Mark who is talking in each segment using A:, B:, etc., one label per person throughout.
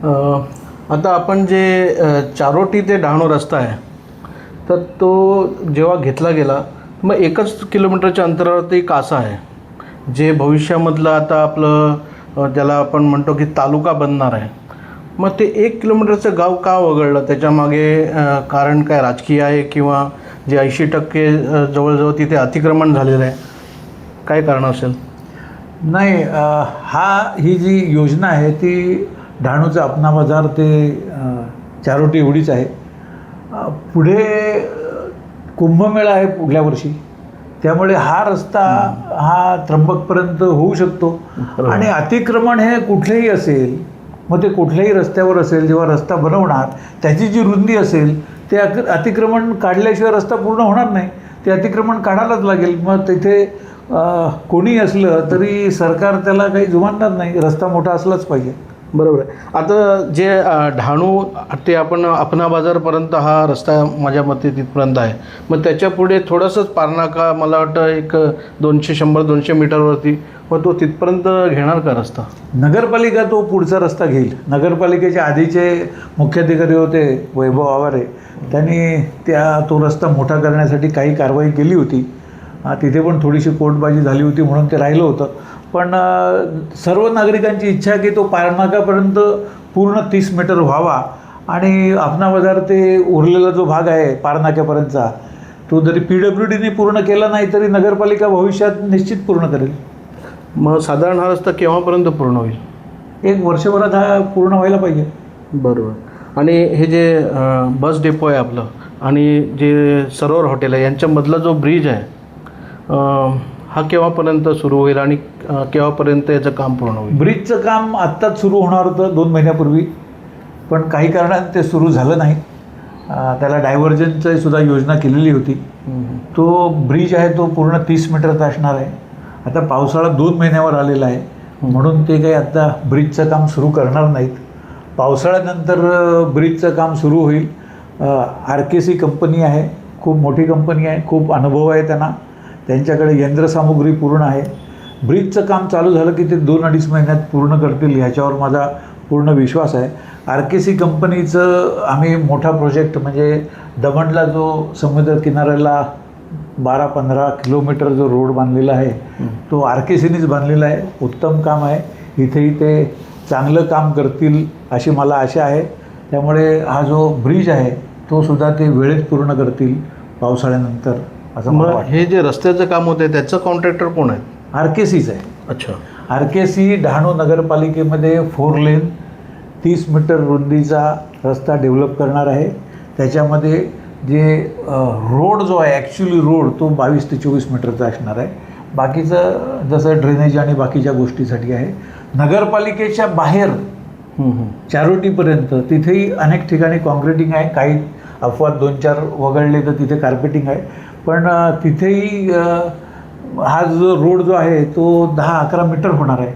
A: आता आपण जे चारोटी ते डहाणू रस्ता आहे, तर तो जेव्हा घेतला गेला मग 1 किलोमीटरच्या अंतरावरती कासा आहे, जे भविष्यामधलं आता आपलं ज्याला आपण म्हणतो की तालुका बनणार आहे. मग ते 1 किलोमीटरचं गाव का वगळलं? त्याच्यामागे कारण काय राजकीय आहे किंवा जे 80% जवळजवळ तिथे अतिक्रमण झालेलं आहे, काय कारण असेल?
B: नाही, ही जी योजना आहे ती डहाणूचं अपना बाजार ते चारोटी एवढीच आहे. पुढे कुंभमेळा आहे पुढल्या वर्षी, त्यामुळे हा रस्ता हा त्र्यंबकपर्यंत होऊ शकतो. आणि अतिक्रमण हे कुठलेही असेल, मग ते कुठल्याही रस्त्यावर असेल, जेव्हा रस्ता बनवणार त्याची जी रुंदी असेल ते अतिक्रमण काढल्याशिवाय रस्ता पूर्ण होणार नाही. ते अतिक्रमण काढायलाच लागेल. मग तिथे कोणी असलं तरी सरकार त्याला काही जुमानणार नाही, रस्ता मोठा असलाच पाहिजे.
A: बरोबर आहे. आता जे डहाणू ते आपण अपना बाजारपर्यंत हा रस्ता माझ्या मते तिथपर्यंत आहे. मग त्याच्या पुढे थोडंसंच पारनाका, मला वाटतं एक 100-200 मीटरवरती, मग तो तिथपर्यंत घेणार का रस्ता?
B: नगरपालिका तो पुढचा रस्ता घेईल. नगरपालिकेचे आधीचे मुख्याधिकारी होते वैभव आवारे, त्यांनी तो रस्ता मोठा करण्यासाठी काही कारवाई केली होती. तिथे पण थोडीशी कोर्टबाजी झाली होती म्हणून ते राहिलं होतं. पण सर्व नागरिकांची इच्छा आहे की तो पारनाकापर्यंत पूर्ण 30 मीटर व्हावा. आणि अपना बाजार ते उरलेला जो भाग आहे पारनाक्यापर्यंतचा, तो जरी PWDने पूर्ण केला नाही तरी नगरपालिका भविष्यात निश्चित पूर्ण करेल.
A: मग साधारण हा रस्ता केव्हापर्यंत पूर्ण होईल?
B: 1 वर्षभरात हा पूर्ण व्हायला पाहिजे.
A: बरोबर. आणि हे जे बस डेपो आहे आपलं आणि जे सरोवर हॉटेल आहे यांच्यामधला जो ब्रिज आहे, हा केव्हापर्यंत सुरू होईल आणि केव्हापर्यंत याचं काम पूर्ण होईल?
B: ब्रिजचं काम आत्ताच सुरू होणार होतं 2 महिन्यापूर्वी, पण काही कारणाने ते सुरू झालं नाही. त्याला डायव्हर्जनची सुद्धा योजना केलेली होती. तो ब्रिज आहे तो पूर्ण 30 मीटरचा असणार आहे. आता पावसाळा 2 महिन्यावर आलेला आहे म्हणून ते काही आत्ता ब्रिजचं काम सुरू करणार नाहीत. पावसाळ्यानंतर ब्रिजचं काम सुरू होईल. RKC कंपनी आहे, खूप मोठी कंपनी आहे, खूप अनुभव आहे त्यांना, त्यांच्याकडे यंत्रसामुग्री पूर्ण आहे. ब्रिजचं काम चालू झालं की ते 2-2.5 महिन्यात पूर्ण करतील ह्याच्यावर माझा पूर्ण विश्वास आहे. RKC कंपनीचं आम्ही मोठा प्रोजेक्ट म्हणजे दमणला जो समुद्र किनाऱ्याला 12-15 किलोमीटर जो रोड बांधलेला आहे तो RKCनेच बांधलेला आहे. उत्तम काम आहे. इथेही ते चांगलं काम करतील अशी मला आशा आहे. त्यामुळे हा जो ब्रिज आहे तो सुद्धा ते वेळेत पूर्ण करतील पावसाळ्यानंतर असं मला वाटतं.
A: हे जे रस्त्याचं काम होतं त्याचं कॉन्ट्रॅक्टर कोण आहे?
B: RKCच आहे.
A: अच्छा.
B: RKC डहाणू नगरपालिकेमध्ये 4 लेन 30 मीटर रुंदीचा रस्ता डेव्हलप करणार आहे. त्याच्यामध्ये जे रोड जो आहे ॲक्च्युली रोड तो 22 ते 24 मीटरचा असणार आहे. बाकीचं जसं ड्रेनेज आणि बाकीच्या गोष्टीसाठी आहे. नगरपालिकेच्या बाहेर चारोटीपर्यंत तिथेही अनेक ठिकाणी कॉन्क्रिटिंग आहे. काही अपवाद 2-4 वगळले तर तिथे कार्पेटिंग आहे. पण तिथेही हा जो रोड जो आहे तो 10-11 मीटर होणार आहे.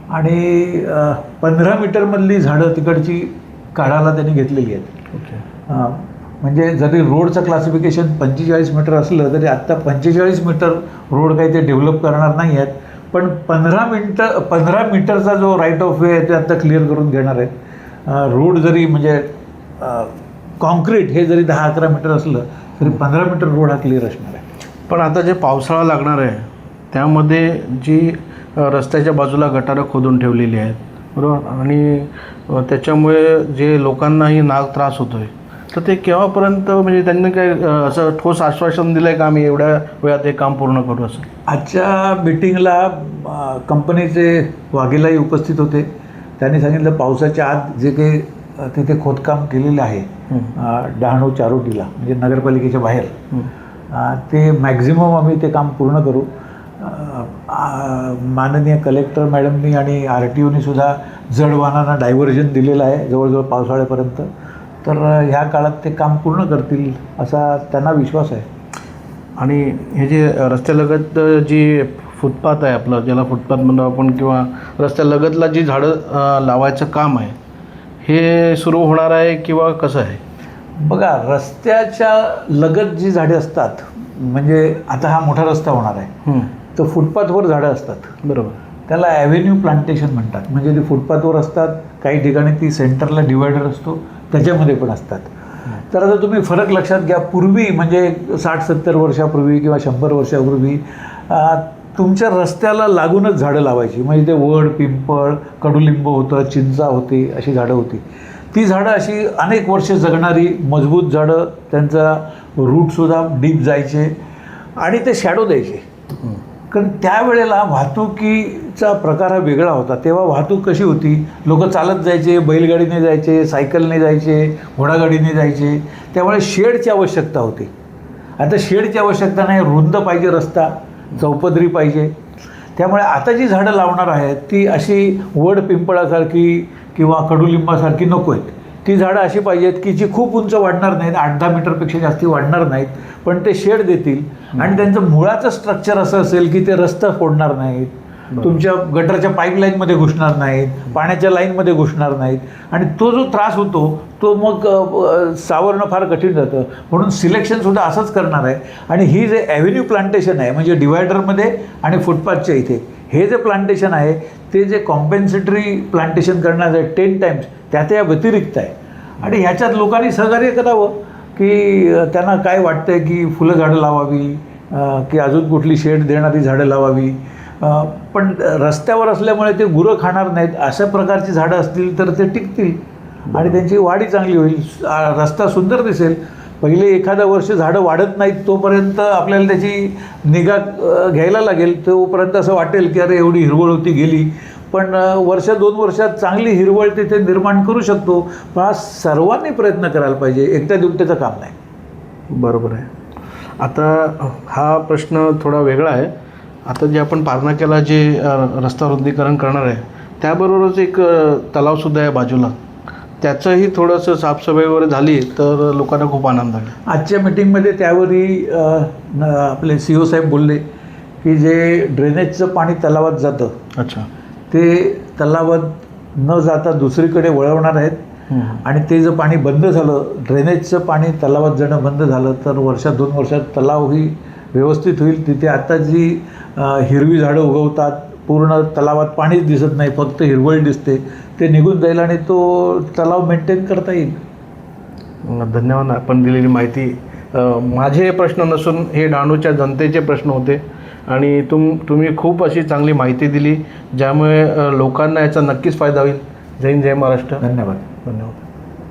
B: आणि 15 मीटरमधली झाडं तिकडची काढायला त्यांनी घेतलेली आहेत. म्हणजे जरी रोडचं क्लासिफिकेशन 45 मीटर असलं तरी आत्ता 45 मीटर रोड काही ते डेव्हलप करणार नाही आहेत. पण 15 मीटरचा जो राईट ऑफ वे आहे ते आत्ता क्लिअर करून घेणार आहेत. रोड जरी म्हणजे कॉन्क्रीट हे जरी 10-11 मीटर असलं तरी 15 मीटर रोड हा क्लिअर असणार आहे.
A: पण आता जे पावसाळा लागणार आहे त्यामध्ये जी रस्त्याच्या बाजूला गटारं खोदून ठेवलेली आहेत, बरोबर, आणि त्याच्यामुळे जे लोकांनाही त्रास होतो आहे, तर ते केव्हापर्यंत, म्हणजे त्यांनी काय असं ठोस आश्वासन दिलं आहे का आम्ही एवढ्या वेळात हे काम पूर्ण करू असं?
B: आजच्या मीटिंगला कंपनीचे वाघेलाही उपस्थित होते. त्यांनी सांगितलं पावसाच्या आत जे काही तिथे खोदकाम केलेलं आहे डहाणू चारोटीला म्हणजे नगरपालिकेच्या बाहेर, ते मॅक्झिमम आम्ही ते काम पूर्ण करू. माननीय कलेक्टर मॅडमनी आणि RTOनी सुद्धा जड वाहनांना डायव्हर्जन दिलेलं आहे जवळजवळ पावसाळ्यापर्यंत. तर ह्या काळात ते काम पूर्ण करतील असा त्यांना विश्वास आहे.
A: आणि हे जे रस्त्यालगत जी फुटपाथ आहे आपलं, ज्याला फुटपाथ म्हणतो आपण, किंवा रस्त्यालगतला जी झाडं लावायचं काम आहे हे सुरू होणार आहे किंवा कसं आहे?
B: बघा, रस्त्याच्या लगत जी झाडे असतात, म्हणजे आता हा मोठा रस्ता होणार आहे तर फुटपाथवर झाडं असतात,
A: बरोबर.
B: त्याला ॲव्हेन्यू प्लांटेशन म्हणतात. म्हणजे ते फुटपाथवर असतात, काही ठिकाणी ती सेंटरला डिवायडर असतो त्याच्यामध्ये पण असतात. तर आता तुम्ही फरक लक्षात घ्या. पूर्वी म्हणजे 60-70 वर्षापूर्वी किंवा 100 वर्षापूर्वी तुमच्या रस्त्याला लागूनच झाडं लावायची. म्हणजे ते वड, पिंपळ, कडुलिंब होतं, चिंचा होती, अशी झाडं होती. ती झाडं अशी अनेक वर्ष जगणारी मजबूत झाडं, त्यांचा रूटसुद्धा डीप जायचे आणि ते शॅडो द्यायचे. कारण त्यावेळेला वाहतुकीचा प्रकार हा वेगळा होता. तेव्हा वाहतूक कशी होती, लोक चालत जायचे, बैलगाडीने जायचे, सायकलने जायचे, घोडागाडीने जायचे. त्यामुळे शेडची आवश्यकता होती. आता शेडची आवश्यकता नाही, रुंद पाहिजे रस्ता, चौपदरी पाहिजे. त्यामुळे आता जी झाडं लावणार आहेत ती अशी वड पिंपळासारखी किंवा कडुलिंबासारखी नको आहेत. ती झाडं अशी पाहिजेत की जी खूप उंच वाढणार नाहीत, 8-10 मीटरपेक्षा जास्ती वाढणार नाहीत, पण ते शेड देतील आणि त्यांचं मुळाचं स्ट्रक्चर असं असेल की ते रस्ता फोडणार नाहीत, तुमच्या गटरच्या पाईपलाईनमध्ये घुसणार नाहीत, पाण्याच्या लाईनमध्ये घुसणार नाहीत. आणि तो जो त्रास होतो तो मग सावरणं फार कठीण जातं. म्हणून सिलेक्शनसुद्धा असंच करणार आहे. आणि ही जे ॲव्हेन्यू प्लांटेशन आहे म्हणजे डिवायडरमध्ये आणि फुटपाथच्या इथे हे जे प्लांटेशन आहे ते जे कॉम्पेन्सेटरी प्लांटेशन करणार आहे 10 टाइम्स त्या व्यतिरिक्त आहे. आणि ह्याच्यात लोकांनी सहकार्य करावं की त्यांना काय वाटतं आहे की फुलं झाडं लावावी की अजून कुठली शेड देणारी झाडं लावावी. पण रस्त्यावर असल्यामुळे ते गुरं खाणार नाहीत, अशा प्रकारची झाडं असतील तर ते टिकतील आणि त्यांची वाढी चांगली होईल, रस्ता सुंदर दिसेल. पहिले एखादं वर्ष झाडं वाढत नाहीत तोपर्यंत आपल्याला त्याची निगा घ्यायला लागेल. तोपर्यंत असं वाटेल की अरे एवढी हिरवळ होती गेली. पण वर्ष 2 वर्षात चांगली हिरवळ तिथे निर्माण करू शकतो. पण हा सर्वांनी प्रयत्न करायला पाहिजे, एकट्या दुकट्याचं काम नाही.
A: बरोबर आहे. आता हा प्रश्न थोडा वेगळा आहे. आता जे आपण पारनाक्याला जे रस्ता रुंदीकरण करणार आहे त्याबरोबरच एक तलावसुद्धा आहे बाजूला, त्याचंही थोडंसं साफसफाई वगैरे झाली तर लोकांना खूप आनंद आहे.
B: आजच्या मिटिंगमध्ये त्यावरही आपले CO साहेब बोलले की जे ड्रेनेजचं पाणी तलावात जातं,
A: अच्छा,
B: ते तलावात न जाता दुसरीकडे वळवणार आहेत. आणि ते जर पाणी बंद झालं, ड्रेनेजचं पाणी तलावात जाणं बंद झालं तर 1-2 वर्षात तलावही व्यवस्थित होईल. तिथे आता जी हिरवी झाडं उगवतात, पूर्ण तलावात पाणीच दिसत नाही, फक्त हिरवळ दिसते, ते निघून जाईल आणि तो तलाव मेंटेन करता येईल.
A: धन्यवाद आपण दिलेली माहिती. माझे प्रश्न नसून हे डहाणूच्या जनतेचे प्रश्न होते आणि तुम्ही खूप अशी चांगली माहिती दिली ज्यामुळे लोकांना याचा नक्कीच फायदा होईल. जय हिंद, जय महाराष्ट्र.
B: धन्यवाद.
A: धन्यवाद.